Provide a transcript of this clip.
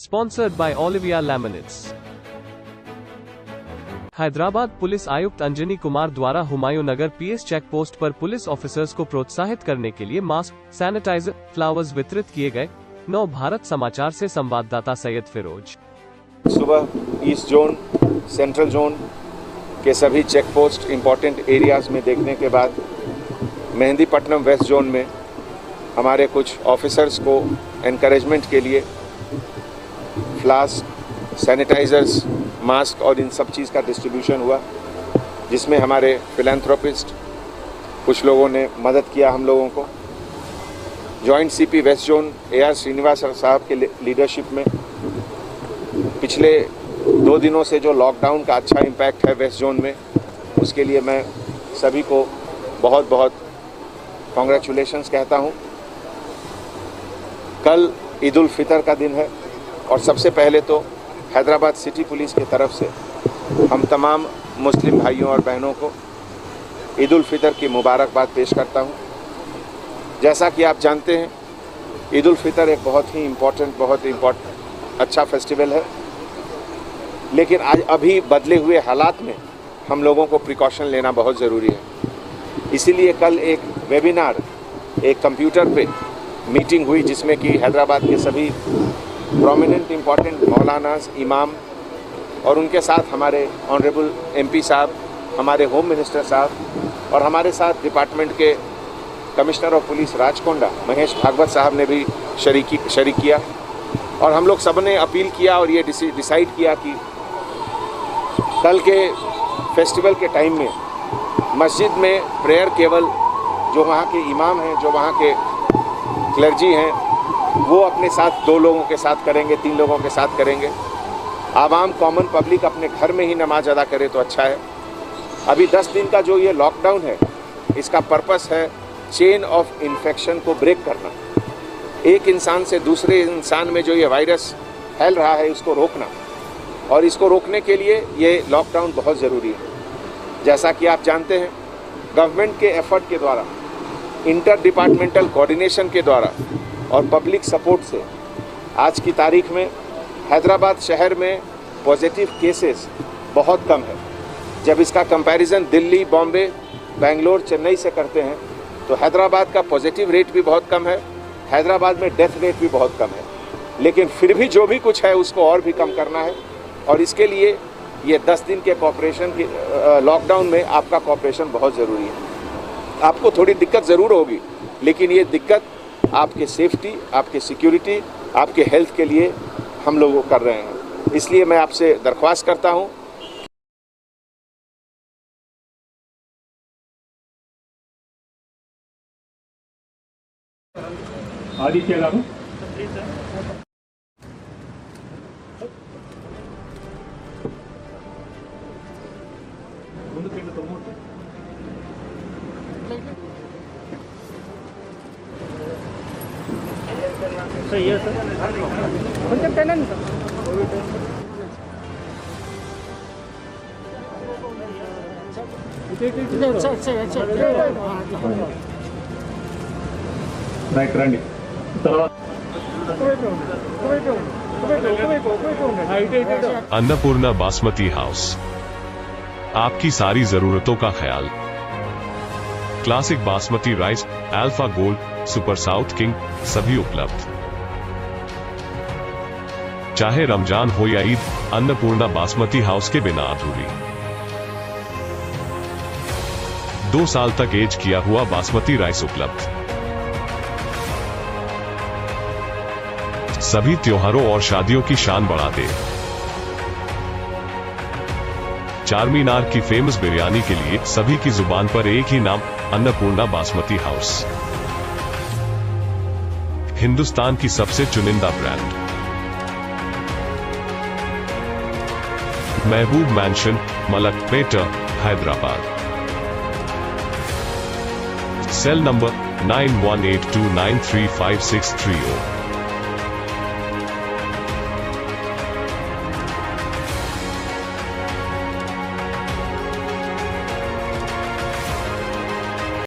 Sponsored by Olivia Laminates. Hyderabad police आयुक्त अंजनी कुमार द्वारा हुमायूं नगर PS check post पर पुलिस ऑफिसर्स को प्रोत्साहित करने के लिए मास्क, सैनिटाइजर, फ्लावर्स वितरित किए गए। नव भारत समाचार से संवाददाता सैयद फिरोज। सुबह ईस्ट जोन, सेंट्रल जोन के सभी चेक पोस्ट इम्पोर्टेंट एरियाज में देखने के बाद मेहंदीपट्टनम वेस्ट जोन में हमारे कुछ ऑफिसर्स को एनकरेजमेंट के लिए फ्लास्क, सैनिटाइजर्स, मास्क और इन सब चीज़ का डिस्ट्रीब्यूशन हुआ, जिसमें हमारे फिलैंथ्रोपिस्ट कुछ लोगों ने मदद किया हम लोगों को। Joint CP west zone AR Srinivas साहब के लीडरशिप में पिछले 2 दिनों से जो लॉकडाउन का अच्छा इम्पैक्ट है वेस्ट जोन में, उसके लिए मैं सभी को बहुत बहुत कॉन्ग्रेचुलेशंस कहता हूँ। कल ईद उल फितर का दिन है और सबसे पहले तो हैदराबाद सिटी पुलिस की तरफ से हम तमाम मुस्लिम भाइयों और बहनों को ईद उल फितर की मुबारकबाद पेश करता हूँ। जैसा कि आप जानते हैं, ईद उल फितर एक बहुत ही इम्पोर्टेंट अच्छा फेस्टिवल है, लेकिन आज अभी बदले हुए हालात में हम लोगों को प्रिकॉशन लेना बहुत ज़रूरी है। इसीलिए कल एक वेबिनार, एक कंप्यूटर पे मीटिंग हुई, जिसमें कि हैदराबाद के सभी प्रोमिनेंट इम्पॉर्टेंट मौलानाज, इमाम और उनके साथ हमारे ऑनरेबल MP साहब, हमारे होम मिनिस्टर साहब और हमारे साथ डिपार्टमेंट के commissioner of police Rachakonda Mahesh Bhagwat साहब ने भी शरीक किया। और हम लोग सब ने अपील किया और ये डिसाइड किया कि कल के फेस्टिवल के टाइम में मस्जिद में प्रेयर केवल जो वहाँ के इमाम हैं, जो वहाँ के क्लर्जी हैं, वो अपने साथ 2 लोगों के साथ करेंगे, 3 लोगों के साथ करेंगे। आवाम, कॉमन पब्लिक अपने घर में ही नमाज अदा करे तो अच्छा है। अभी 10 दिन का जो ये लॉकडाउन है, इसका पर्पस है चेन ऑफ इन्फेक्शन को ब्रेक करना। एक इंसान से दूसरे इंसान में जो ये वायरस फैल रहा है, उसको रोकना, और इसको रोकने के लिए ये लॉकडाउन बहुत ज़रूरी है। जैसा कि आप जानते हैं, गवर्नमेंट के एफर्ट के द्वारा, इंटर डिपार्टमेंटल कोऑर्डिनेशन के द्वारा और पब्लिक सपोर्ट से आज की तारीख में हैदराबाद शहर में पॉजिटिव केसेस बहुत कम है। जब इसका कंपैरिजन दिल्ली, बॉम्बे, बेंगलोर, चेन्नई से करते हैं तो हैदराबाद का पॉजिटिव रेट भी बहुत कम है, हैदराबाद में डेथ रेट भी बहुत कम है। लेकिन फिर भी जो भी कुछ है उसको और भी कम करना है, और इसके लिए ये 10 दिन के कोऑपरेशन की लॉकडाउन में आपका कोऑपरेशन बहुत ज़रूरी है। आपको थोड़ी दिक्कत ज़रूर होगी, लेकिन ये दिक्कत आपके सेफ्टी, आपके सिक्योरिटी, आपके हेल्थ के लिए हम लोग वो कर रहे हैं। इसलिए मैं आपसे दरख्वास्त करता हूँ ఆదిత్య గారు सही है सर, కొంచెం టెనండి సార్। రైట్ రండి తర్వాత अन्नपूर्णा बासमती हाउस, आपकी सारी जरूरतों का ख्याल। Classic basmati rice, alpha gold, super south king सभी उपलब्ध। चाहे रमजान हो या ईद, अन्नपूर्णा बासमती हाउस के बिना अधूरी। 2 साल तक एज किया हुआ बासमती राइस उपलब्ध। सभी त्योहारों और शादियों की शान बढ़ा दे। चारमीनार की फेमस बिरयानी के लिए सभी की जुबान पर एक ही नाम, अन्नपूर्णा बासमती हाउस। हिंदुस्तान की सबसे चुनिंदा brand. Mehboob mansion, Malakpet, Hyderabad. Cell number 9182935630।